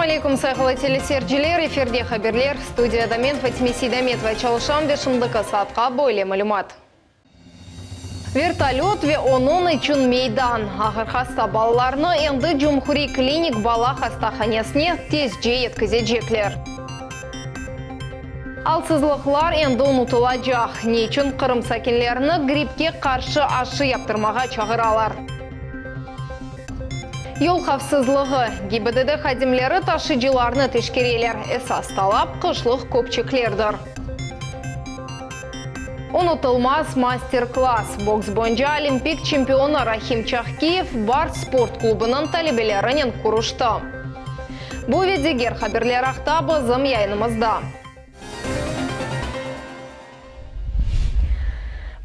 Ассаламу алейкум, сайқылы телесерджілер, эфирде хаберлер, студияда мен Фатиме Сейдаметова чалышам бешімдікі саатқа бойле мәлімат. Вертолет ве onun için мейдан. Ахыр хаста балаларны енді Cumhuri клиник бала хастаханесіне тезже еткізecekler. Алсызлықлар енді ұмытылacak. Не үшін Қырым сәкенлеріні гриппке қаршы ашы яптырмаға чағыралар. Yol xavfsizligi. ГИБДД xadimlari taşıyıcılarını teşkirelер. Esas talap qışlıq көпчекlerdir. Unutulmaz master-класс. Бокс бойынша олимпик чемпионы Рахим Чахкиев бар спорт клубының талебелерінен құрышты. Бұл ведегер хаберлер ақтабы зым яйнымызда.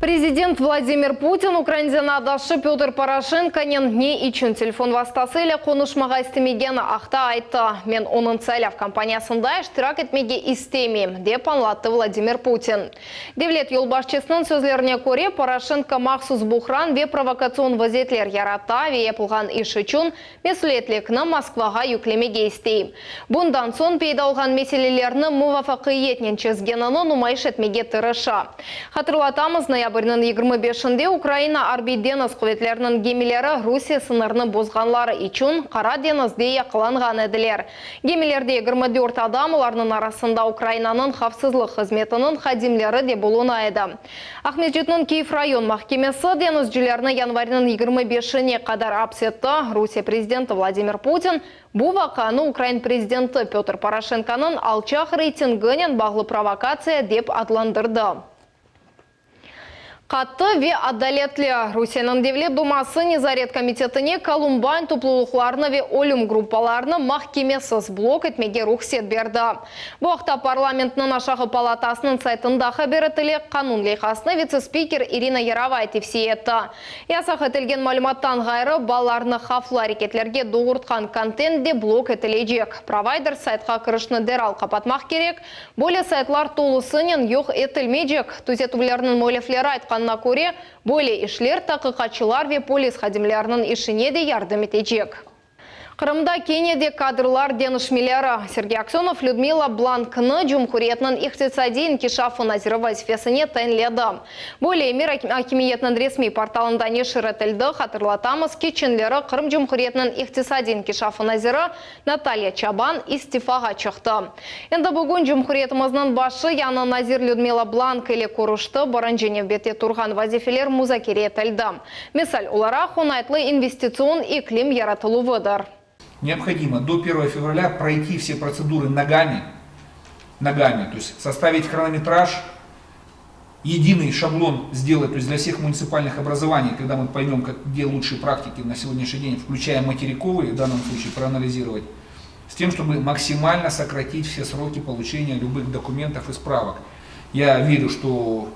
Президент Владимир Путин Украинадан адашы Петр Порошенконен не için телефон вастасыйлы конушмаға істемегені ақта айтты. Мен оның цәлев компаниясында іштирак етмеге істемейм, деп анлатты Владимир Путин. Девлет елбашчысының сөзлеріне көре Порошенко мақсус бұхран ве провокацион вазетлер ярата ве епілған іш үшін месулетлікні Москваға юклемеге істейм. Бұндан сон пейдалған меселелеріні мувафақиетнен чезгенаны нумайш етмеге тырыша. Хатырлатамыз ноябрьнің 25-інде Украина арбиденіз құветлерінің гемелері Русия сынырны бозғанлары үшін Қара денізде яқыланған әділер. Гемелерде 24 адам оларының арасында Украинаның қавсызлық қызметінің қадимлері де болуына еді. Ахмеджетінің Киев район махкемесі денізжілеріні январінің 25-не қадар апсетті. Русия президенті Владимир Путин бұл вақаны Украин президенті Петр Порошенконың алчақ рейтингінен бағлы провокация деп адландырды. Қатты ве адалетлі. Русияның Девлет Думасы Незарет комитетіне Колумбайн туплылықларыны ве олым группаларыны махкемесіз блок етмеге рұқсет берді. Бұл вақта парламентінің ашағы палатасының сайтында хабері тілі қанун лейқасыны вице-спикер Ирина Яровай тевсе етті. Ясақ етілген мәліматтан ғайры баларыны хафлы әрекетлерге доғыртқан контентде блок етілейдек. Провайдер сайтқа кірішіні дәрал қапатмақ керек. Более сайтлар толысынен йоқ етілмейдек. Түзетулерінің мөлефлері айтқан на көре, более ишлер тақиқатшылар ве полис хадимлерінің ішіне де ярдым етежек. Қырымда Кенияде кадрлар денішмелері. Сергей Аксенов Людмила Бланкны Cumhuriyetінің иқтисади инкишафы назиры вазифесіне тәнледі. Более мир акимиетінің ресми порталында нешір етілді. Хатырлатамыз кеченлері Қырым Cumhuriyetінің иқтисади инкишафы назиры Наталья Чабан истифаға чықты. Енді бүгін Cumhuriyetіміздің башы яны Назир Людмила Бланк еле көрішті бұрын және бете тұрған вазифелер музакере етілді. Мисал, олара хонайтлы инвестицион иклим яратылуыдыр. Необходимо до 1 февраля пройти все процедуры ногами, то есть составить хронометраж, единый шаблон сделать, то есть для всех муниципальных образований, когда мы поймем, где лучшие практики на сегодняшний день, включая материковые, в данном случае проанализировать, с тем, чтобы максимально сократить все сроки получения любых документов и справок. Я верю, что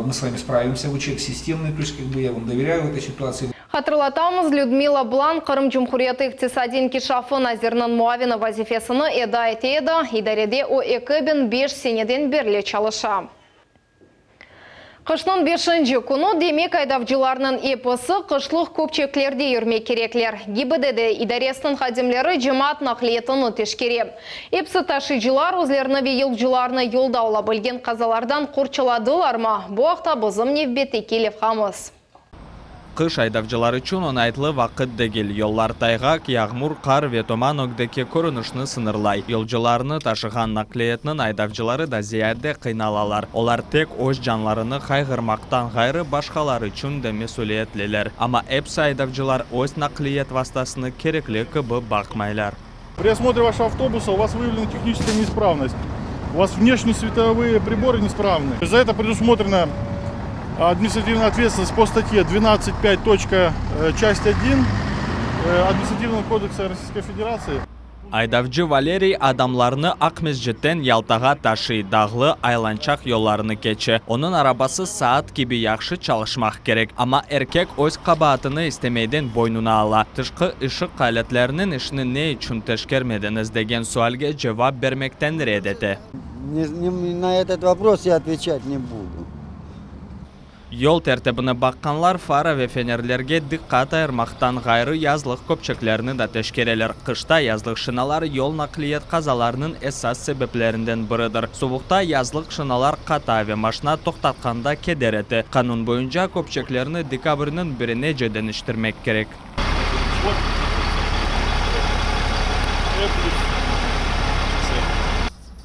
мы с вами справимся, вы человек системный, то есть я вам доверяю в этой ситуации. Хатырлатамыз Людмила Блан Қырым Cumhuriyeti иқтисади инкишафы назирінің муавины вазифесіні еда етеді, идареде о 2005 сенеден берле чалыша. Қышның 5-ші күні демек айдавжыларының епысы қышлық көпчеклерде үрме кереклер. ГИБДД идаресінің хадимлері жемат нақлиетіні тешкере. Епсі ташыжылар өзлеріні ве елжыларыны елдаула білген қазалардан құрчыладылар ма? Бұл ақта бұзым невбеті келев қамыз. Қыш айдавчылар үшін онайтлы вақыт дегел. Yollar тайғақ, яғмур, қар ве томан өгдеке көрінішіні сынырлай. Yolcularını ташыған нақлиетінің айдавчылары да зиядде қиналалар. Олар тек өз жанларыны қайғырмақтан ғайры башқалар үшін де месулиетлелер. Ама әпсі айдавчылар өз нақлиет вастасыны керекли кыбы бақмайлар. При осмотре вашего автобуса у вас выявлена техническая неисправность. У вас внешние световые приборы неисправны. За это предусмотрено административная ответственность по статье 12.5. Часть 1 Административного кодекса Российской Федерации. Айдавчы Валерий адамларны Ақмесжеттен Ялтаға ташы, дағлы айланчақ yollarını кече. Onun arabası saat gibi yaxşı çalışmaq керек. Ama erkek öz qabahatını istemeyden boynuna ala. Tışqı ışıq aletlerinin işini ne için teşkermediniz degen sualge cevap vermekten reddedi. На этот вопрос я отвечать не буду. Yol tertibini bakkanlar fara ve fenerlerge dikkat ayırmaktan gayrı yazlık köpçeklerini de teşkireler. Kışta yazlık şınalar yol nakliyat kazalarının esas sebeplerinden biridir. Soğukta yazlık şınalar kata ve maşına toktatkanda keder eti. Kanun boyunca köpçeklerini dekabrinin 1'ine dönüştürmek gerek.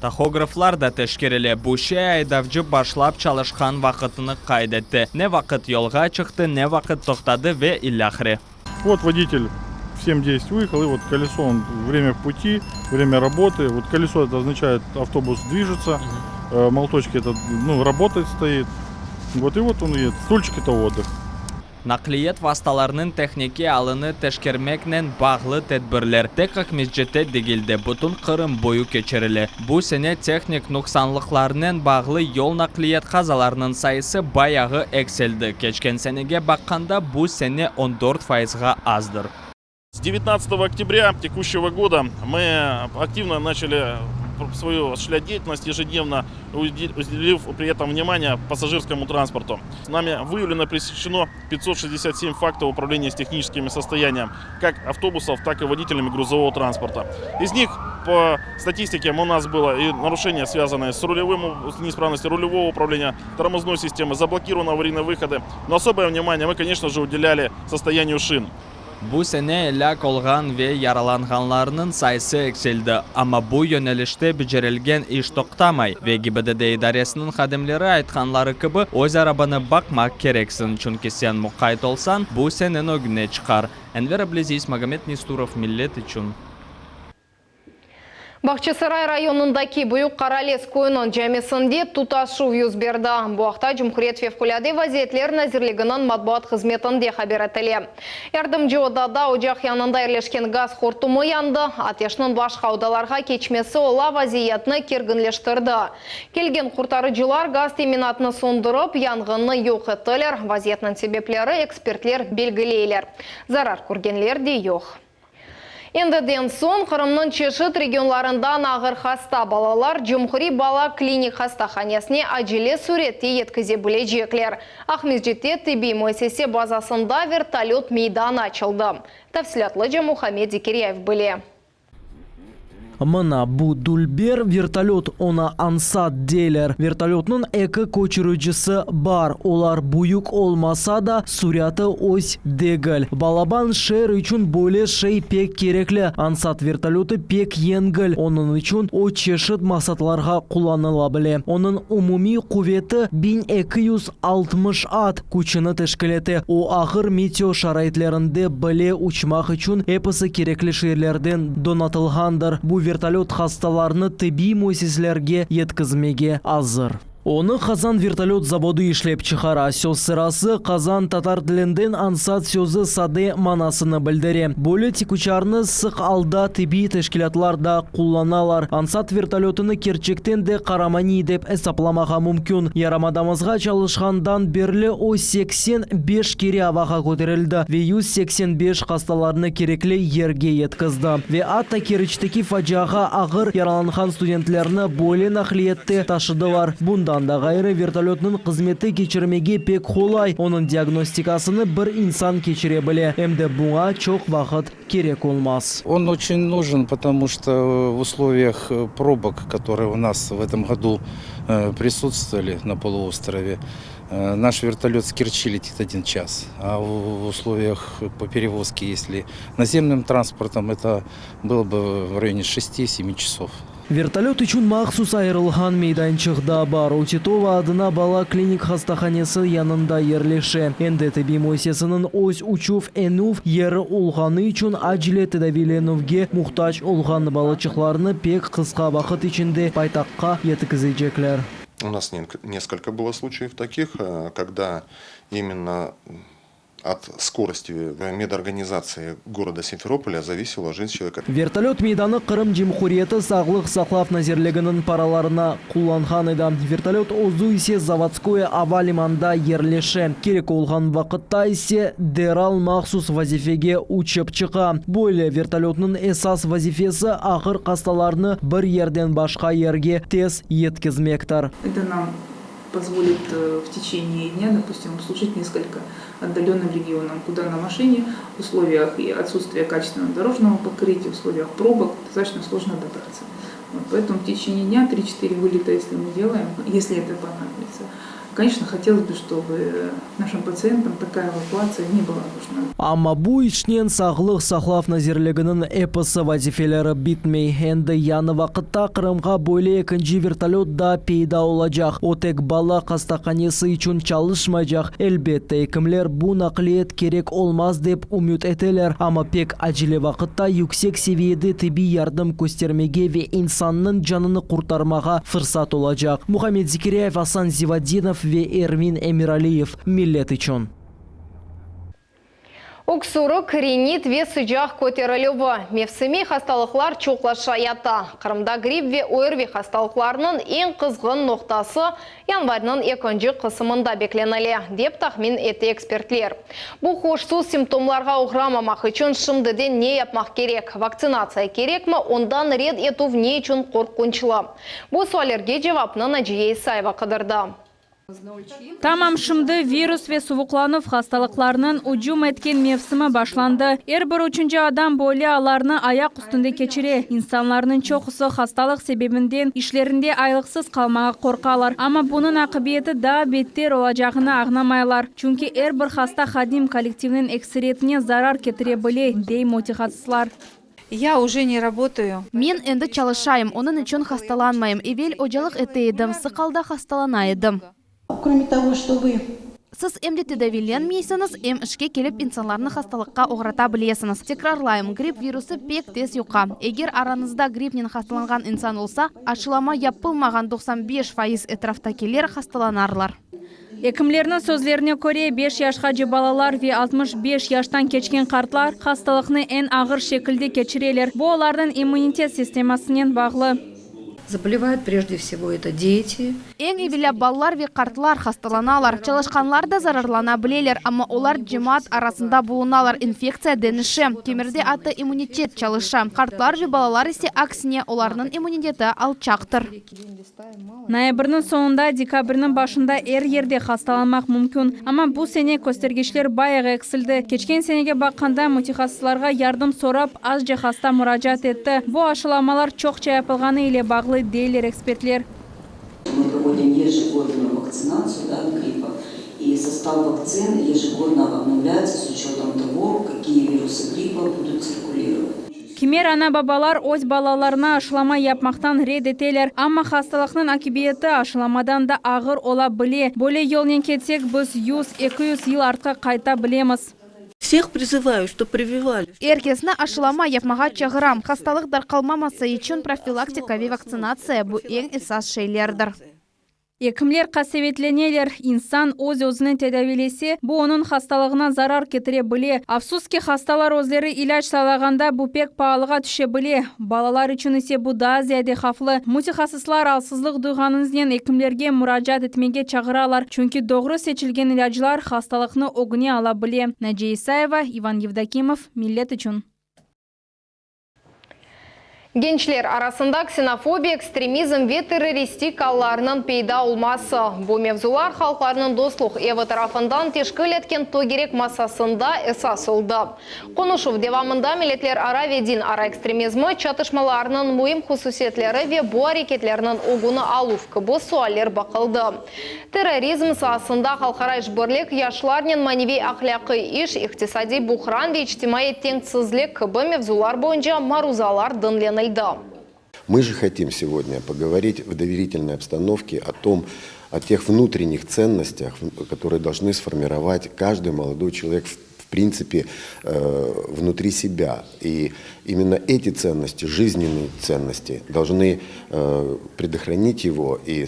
Tahograflar da teşkirili bu şey aydavcı başlap çalışkan vakitini kaydetti. Ne vakit yolga çıktı, ne vakit toxtadı ve illahri. Вот водитель в 7:10 выехал, и вот колесо, он время в пути, время работы. Вот колесо это означает, автобус движется, молоточки это, работает, стоит. Вот и вот он едет. Стульчик это отдых. Nakliyat vasıtalarının texniki alını teşkirmekle bağlı tedbirler tekrar mecbite digildi. Bütün Kırım boyu geçirili. Bu sene texnik noksanlıklarının bağlı yol nakliyat kazalarının sayısı bayağı eksildi. Geçen senege bakkanda bu sene 14%'ga azdır. С 19 октября текущего года мы активно начали свою осуществлять деятельность, ежедневно уделив при этом внимание пассажирскому транспорту. С нами выявлено и пресечено 567 фактов управления с техническими состояниями как автобусов, так и водителями грузового транспорта. Из них по статистике у нас было и нарушения, связанные с неисправностью рулевого управления, тормозной системы, заблокированы аварийные выходы. Но особое внимание мы, конечно же, уделяли состоянию шин. Bu sene ilak olgan ve yaralanganlarının sayısı eksildi. Ama bu yönelişte becerilgen iş toktamay ve GİBDD idaresinin xadimleri aytkanları gibi öz arabana bakmak gereksin. Çünkü sen muqayt olsan bu senin o güne çıkar. Enver Ablezis, Magomed Nisturov, Millet için. Бахчысарай районындaki Büyük Karales koyunun cəmisində tutaşıv yüz berdi. Bu haqda Cumhuriyet Fevkalade Vaziyetler Nazirliginin matbuat hizmetinde haber etili. Yardımcı odada ocaq yanında yerleşken gaz hortumu yandı. Ateşinin başqa odalarga keçmesi ola vaziyetini kerginleştirdi. Kelgen kurtarıcılar gaz teminatını sondırıp yangını yok ettiler. Vaziyetinin sebepleri ekspertler belgileyler. Zarar көргенлер de yok. Endiden son Kırım'nın çeşit regionlarından ağır hasta balalar Cumhuri Bala Klinik Hastahanesine acele surette yetkizebilecekler. Ahmedjit'te tıbbi müessese bazasında vertolyot meydanı açıldı. Tafsilatlıca Muhammed Zikiriyev bile. Мына bu Дульбер вертолет ona Ansat дейler. Вертолетның экі көчірүүчісі бар. Олар буюк olmasa da суряты ось дегіл. Балабан шер üçün боле шей пек кереклі. Ansat вертолеты пек енгіл. Onun üçün o çeşit масатларға kullanıla біле. Onun umumi kuvveti 1260 at күчіні тешкілеті. O ağır meteo şarayetlerinde біле uçmak üçün episi kerekli şehirlerden donatılgandır. Bu вертолет хасталарны тибби müesseселерге yetkizmege azır. Оны Қазан вертолет заводы ишлеп чыгара. Сөз сырасы Қазан татар тілінден Ansat сөзі сады манасыны білдіре. Бөлі текучарны сық алда тибби тешкилатларда kullanalар. Ansat вертолетыны керчектен де қарамани деп эсапламаға мүмкін. Ярамадамызға çalışқандан берлі о 85 кере аваға көтерілді. Ве 185 хасталарны кереклі ерге еткізді. Ве атта керічтеки фаджаға ağır яраланған студентлерні бөлі нақлиетті ташыдылар. Bundan da gayrı vertolyotның қызметі keçirmege pek kolay. Onun diagnostikasını bir insan keçirebile. Hem de buna çok vakit gerek olmaz. Он очень нужен, потому что в условиях пробок, которые у нас в этом году присутствовали на полуострове, наш вертолет с Керчи летит 1 час. А в условиях по перевозке, если наземным транспортом, это было бы в районе 6-7 часов. Вертолет үшін махсус айырылған мейданчықда бар. Утитова адына Бала Клиник Хастаханесі янында ерлеше. Энде тибби müessesінің өз учув энув ері олғаны үшін acile tedavilenuvге muhtaç olған балачықларны пек қысқа вақыт içinde пайтаққа yetkizecekler. У нас несколько было случаев таких, когда именно от скорости медорганизации города Симферополя зависела жизнь человека. Вертолет мейданы Кырым Жемхуриеті сағлық сақлап назерлігінің параларына құланған еді. Вертолет озу исе заводское ава лиманда ерлеше. Керек олған вақытта исе дерал махсус вазифеге учып чыға. Бойле вертолетның esas вазифесі ақыр қасталарны бір ерден башқа ерге тез еткізмектар. Это нам позволит в течение дня, допустим, обслужить несколько отдаленным регионам, куда на машине в условиях и отсутствия качественного дорожного покрытия, в условиях пробок достаточно сложно добраться. Вот, поэтому в течение дня 3-4 вылета, если мы делаем, если это понадобится. Конечно, хотелось бы, чтобы нашим пациентам такая эвакуация не была нужна. Амма бу ичнен сағлық сақлав назерлігінің эпосы вазифелері битмей. Енді яны вақытта Қырымға бойле екінші вертолет да пейда олажақ. Отек бала қастақанесі үшін çalışмайжақ. Әлбетті екімлер bu нақлиет керек олмаз деп үміт етелер. Ама пек әжілі вақытта yüksek seviyede тиби ярдым көстермеге ве инсанның жаныны құртармаға фырсат олажақ. Мухаммед Зикиряев, Асан Зивадинов ve Ervin Emiraliyev, millet için. Оксуры кренит ве сыжақ көтерілігі. Мевсімей хасталықлар чоқлаша ята. Қырымда грипп ве ОРВИ хасталықларының ең қызғын ноқтасы январның 2 қысымында бекленілі, деп тахмин еті экспертлер. Бұл қошсыз симптомларға ұғрамамақ үшін шымдыден не yapmaq керек? Вакцинация керек ма? Ондан ред ету не үшін қорқыншылы? Бұл суалерге жевапны Наджия Исаева қыдырды. Тамам шымды вирус ве сувукланов хасталықларының уджум еткен мевсімі башланды. Әрбір үшінші адам бойле аларны аяқ үстінде кечіре. Инсанларының чоқысы хасталық себебінден ишлерінде айлықсыз қалмаға қорқалар. Ама бұның ақыбеті да беттер олажағына ағнамайлар. Чүнки әрбір хаста хадим коллективінің эксеретіне зарар кетіре біле, дей мотихатсылар. Я уже не работаю. Мен енді çalışayım, onun için hastalanmayım. Evvel ocalıq eteydim, sıqalda hastalanaydım. Кроме того, что вы Siz emde tedavilenmeyesiniz, em işke kelip insanlarını hastalıkka uğrata bilesiniz. Tekrarlayım, grip virusu pek tez yuqa. Eğer aranızda gripnen hastalangan insan olsa, aşılama yapılmagan 95% etraftakiler hastalanarlar. Ekimlerinin sözlerine göre 5 yaşkacı balalar ve 65 yaştan keçken kartlar hastalıkını en ağır şekilde geçireler. Bu onların immunitet sistemasının bağlı. заболевают прежде всего это дети. En evvela ballar ve kartlar hastalanalar. Çalışkanlar da zararlana bileler, ama olar cemaat arasında bulunalar. Infeksiya denişi, kemerde atı immunitet çalışı. Kartlar ve balalar ise aksine olarının immuniteti alçaktır. Ноябрьнің sonunda, dekabrның başında er yerde hastalanmak mümkün. Ama bu sene göstergeçler bayağı eksildi. Geçken senege bakanda mutaxassislarga yardım sorap azca hasta müracaat etti. Bu aşılamalar çokça yapılganı ile bağlı deyler ekspertler. Мы проводим ежегодную вакцинацию от гриппа. И состав вакцин ежегодно обновляется с учетом того, какие вирусы гриппа будут циркулировать. Kimer ana babalar öz balalarına aşılama yapmaktan reddeteler. Ama hastalığının akıbiyeti aşılamadan da ağır olabilir. Böyle yoldan ketsek biz 100-200 yıl artık kayta bilemiz. Всех призываю, что прививали. Herkesine aşılama yapmağa çağıram. Hastalık darqalmaması için profilaktika ve vaksinasiya bu en esas şeylerdir. Ekimler kasevetleneler. İnsan öz-özünü tedavilesi bu onun hastalığına zarar getirebilir. Afsus ki hastalar özleri ilaç salaganda bu pek pahalığa düşebilir. Balalar için ise bu daha ziyade haflı. Mutaxassislar alsızlık duyğanınızdan ekimlerge müracaat etmege çağıralar. Çünkü doğru seçilgen ilaçlar hastalıkını oğune alabilir. Naciye Isayeva, Ivan Yevdokimov, millet için. Gençler arasında ksenofobia, ekstremizm ve terroristik allarının peyda olması. Bu mevzular halklarının dostluq evi tarafından teşkil etken togerek masasında esas oldu. Konuşuv devamında milletler ara ve din ara ekstremizmi çatışmalarının mühim hususiyetleri ve bu hareketlerinin oğunu aluf bu sualler bakıldı. Terrorizm sahasında halkara işbirlik, yaşlarının manevi ahlakı iş, iktisadi buhran ve içtimai tengsizlik bu mevzular boyunca maruzalar dinlenildi. Мы же хотим сегодня поговорить в доверительной обстановке о тех внутренних ценностях, которые должны сформировать каждый молодой человек в принципе внутри себя. И именно эти ценности, жизненные ценности, должны предохранить его и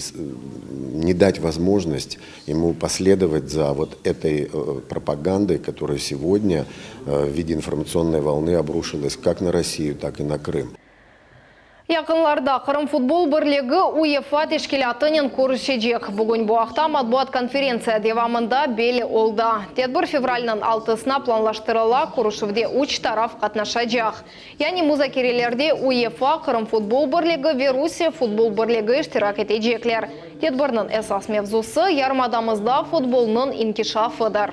не дать возможность ему последовать за вот этой пропагандой, которая сегодня в виде информационной волны обрушилась как на Россию, так и на Крым. Якынларда Қырым футбол бірлігі УЕФА тешкелатынен көрішедек. Бүгін бұақта матбуат конференция девамында белі олда. Тедбір февральнын 6-сына планлаштырыла көрішівде үш тараф қатнашадяқ. Яни музакерелерде УЕФА Қырым футбол бірлігі ве Русия футбол бірлігі іштирак етежеклер. Тедбірнің эсас мевзусы ярмадамызда футболның инкишафыдыр.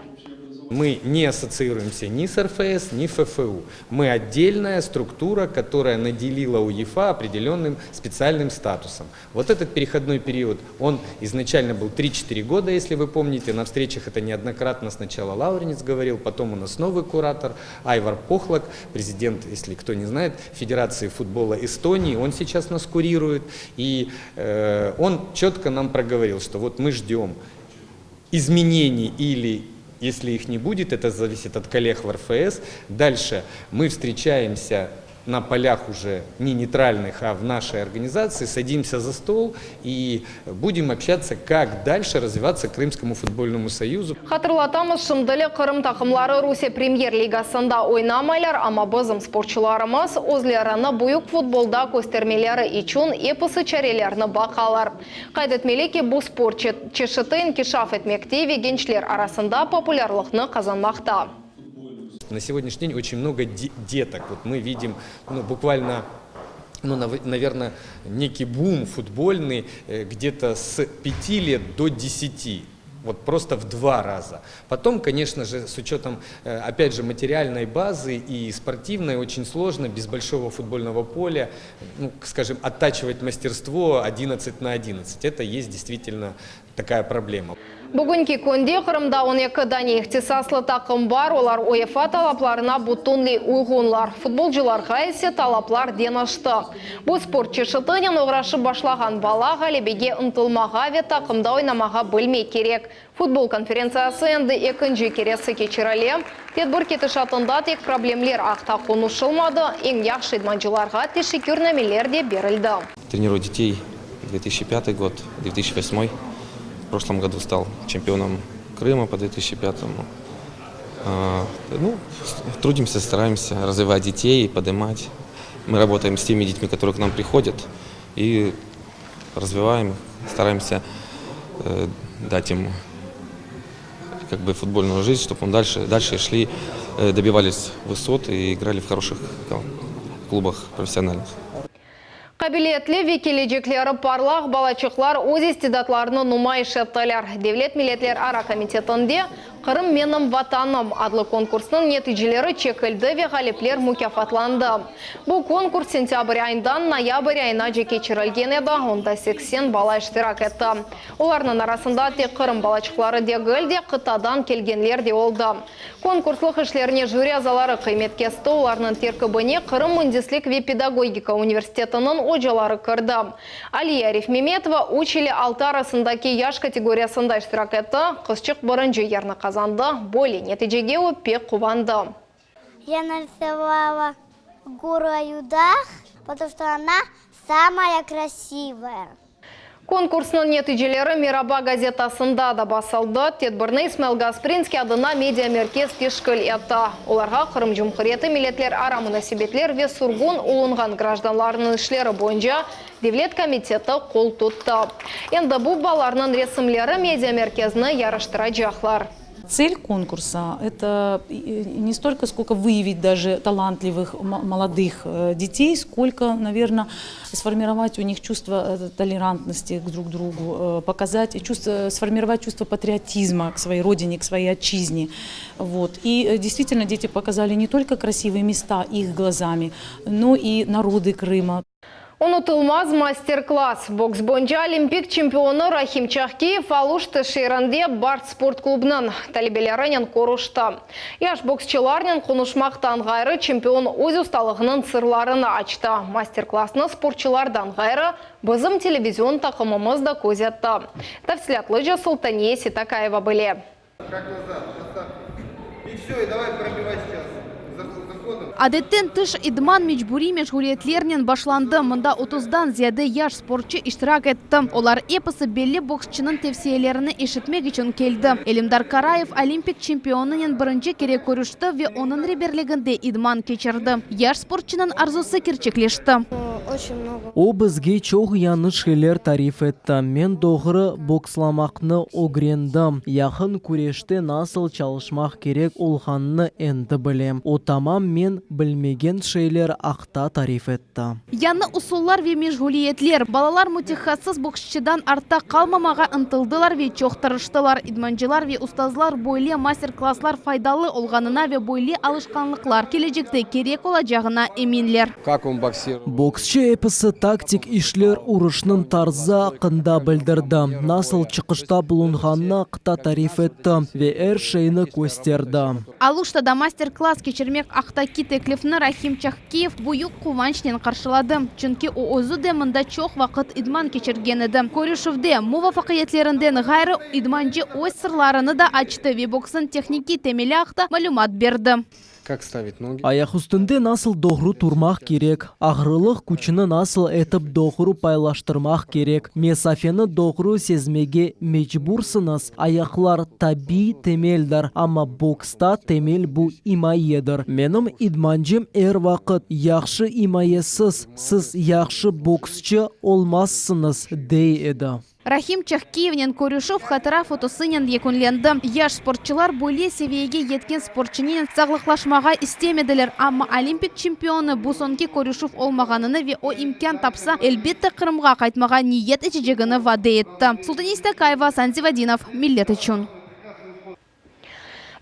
Мы не ассоциируемся ни с РФС, ни ФФУ. Мы отдельная структура, которая наделила УЕФА определенным специальным статусом. Вот этот переходной период, он изначально был 3-4 года, если вы помните. На встречах это неоднократно сначала Лауренец говорил, потом у нас новый куратор Айвар Похлак, президент, если кто не знает, Федерации футбола Эстонии. Он сейчас нас курирует. И он четко нам проговорил, что вот мы ждем изменений или... Если их не будет, это зависит от коллег в РФС. Дальше мы встречаемся на полях уже не нейтральных, а в нашей организации, садимся за стол и будем общаться, как дальше развиваться Крымскому футбольному союзу. Хатырлатамыз, шымдылы Қырым тақымлары Русия премьер-лигасында ойнамайлар, ама бізім спортшыларымыз өзлеріні бұйық футболда көстермелері ичун епысы чарелеріні бақалар. Қайдетмелеке бұл спорт чешітін кешаф етмектеве генчлер арасында популярлықны қазанмақта. На сегодняшний день очень много деток. Вот мы видим буквально, наверное, некий бум футбольный где-то с 5 лет до 10. Вот просто в 2 раза. Потом, конечно же, с учетом, опять же, материальной базы и спортивной, очень сложно без большого футбольного поля, скажем, оттачивать мастерство 11 на 11. Это есть действительно такая проблема. Бүгінгі күнде Қырымда 12-дан ихтисаслы тақым бар, олар УЕФА талапларына бұттынли ұйғынлар. Футболжыларға есе талаплар ден ашты. Бұл спорт чешітінен оғрашы башлаған бала ғалебеге ұнтылмаға ве тақымда ойнамаға білмей керек. Футбол конференциясы енді екінші кересі кечірілі. Тедбір кетішатында тек проблемлер ақта қонушылмады, ең яқшы идманчыларға тешекүрнәмелер де берілді. Тренирую детей 2005 год, 2008. В прошлом году стал чемпионом Крыма по 2005-му. Трудимся, стараемся развивать детей, поднимать. Мы работаем с теми детьми, которые к нам приходят, и развиваем, стараемся дать им футбольную жизнь, чтобы дальше шли, добивались высот и играли в хороших клубах профессиональных. Қабилетлі векележеклері парлақ балачықлар өз истидатларыны нумайыш еттілер. Девлет милетлер ара комитетінде Қырым менім ватаным адлы конкурсының нәтижелері чекілді ве ғалеплер мүкафатланды. Бұл конкурс сентябрь айындан ноябрь айына кечірілген еді, онда 80 бала іштирак етті. Оларның арасында тек Қырым балачықлары дегілде қытадан келгенлер де олды. Конкурслық ішлеріне жюри азалары қиметкесті, оларның теркібіне Қырым Мундислік ве педагогика университетінің ожалары кірді. Алия Рифмеметова учили 6 арасындаки яш категориясында іштирак етті, қызчық бірінші ерні казанды, более нәтижеге өппек қуванды. Я нарисовала гору Аюдах, потому что она самая красивая. Конкурсның нәтижелері Мираба газетасында да басылды. Тедбірні Исмаил Гаспринский адына медиамеркез тешкіл етті. Оларға Қырым Жұмқыреті милетлер ара мұнасибетлер ве сургун ұлынған гражданларының ішлері бойынша Девлет комитеті қол тұтты. Енді бұл баларының ресімлері медиамеркезіні ярыштыра жақлар. Цель конкурса – это не столько, сколько выявить даже талантливых молодых детей, сколько, наверное, сформировать у них чувство толерантности друг к другу, показать, сформировать чувство патриотизма к своей родине, к своей отчизне. Вот. И действительно дети показали не только красивые места их глазами, но и народы Крыма. Унутылмаз мастер-класс. Бокс бойынша олимпик чемпионы Рахим Чахкиев алушты шейрінде Барт спорт клубының талебелерінен корушты. Яш боксчыларнен қонушмақтан ғайры чемпион өз ұсталығының сырларыны açты. Мастер-классны спортчылардан ғайры бізім телевизион тақымымыз да көзетті. Тәфсілатлы Султания Ситакаева біле. И все, и давай пробивай сейчас. Адеттен тыш идман мечбури мешгулиетлернен башланды. Мында 30-дан зияды яш спортчы иштирак етті. Олар эпосы белли боксчының тевсиелеріні ешітмек үшін келді. Элимдар Караев олимпик чемпионынен бірінші керек көрішті ве оның реберлігінде идман кечірді. Яш спортчының арзусы керчеклешті. очень много. О бізге чоқ яныш хелер тариф етті. Мен доғыры боксламақны огрендім. Яқын күреште насыл çalışмақ керек олғанны әнді білем. Отамам мен білмеген шейлер ақта тариф етті. Яны усуллар ве межгулиетлер. Балалар мутихассыз боксчыдан артта қалмамаға ынтылдылар ве чоқтырыштылар. Идманчылар ве устазлар бойле мастер-класслар файдалы олғанына ве бойле алышқанлықлар. Кележекте керек олажағына еминлер. Как он боксирует? Боксчы эпісі тактик ишлер ұрышның тарза қында білдірді. Насыл чықышта бұлынғанына қыта тариф етті ве әр шейіні көстерді. Алуштада мастер-класс кечермек ақтаки теклифні Рахим Чахкиев бұйық қуванчнен қаршылады. Чүнки о өзі де мында чоқ вақыт идман кечерген еді. Көрішівде мувафақиятлерінден ғайры идманчы өз сырларыны да ачты ве боксын техники темелі ақта малюмат берді. Как ставить ноги? Аяқ үстінде насыл доғыру тұрмақ керек. Ағырылық күчіні насыл етіп доғыру пайлаштырмақ керек. Месафені доғыру сезмеге мечбурсыныз. Аяқлар таби темелдір, ама бокста темел бұ имайедір. Менің идманжым әр вақыт яқшы имайесіз, сіз яқшы боксчы олмассыныз дей еді. Рахим Чахкиевнен Корюшов хатыра фотосынен екунленді. Яш спортчылар бойле севейге еткен спортчынен сағлықлашмаға істемеділер. Амма олимпик чемпионы Бусонки Корюшов олмағаныны ве о имкан тапса, әлбетті Қырымға қайтмаға ниет ечежегіні ваде етті. Султаниста Кайва, Санзивадинов, Миллет үшін.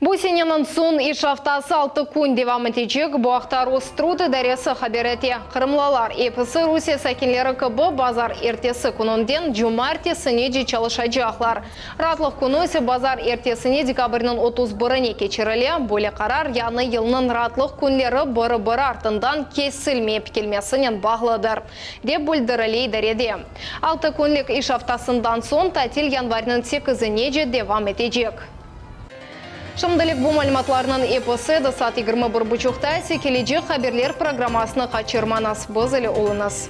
Бусиненің сон иш афтасы 6 күн девам етечек бұақтар оструты дәресі хаберете. Қырымлалар епісі Русия сәкенлері кібі базар ертесі күнінден жумартесіне де чалышачақлар. Ратлық күнөсі базар ертесіне декабрінің 31-не кечірілі, бөлі қарар яны елінің ратлық күнлері бұры-бұры артындан кесілме пікелмесінен бағладыр. Деп бүлдірілей дәреде. 6 күнлік иш афтасындан сон тәтіл январының 8-не де девам етечек. Шымдылық бұл мәліматларының эпосы да саат 21 бұчуқта кележе қаберлер программасыны қачырманас. Бұзылы олыныз.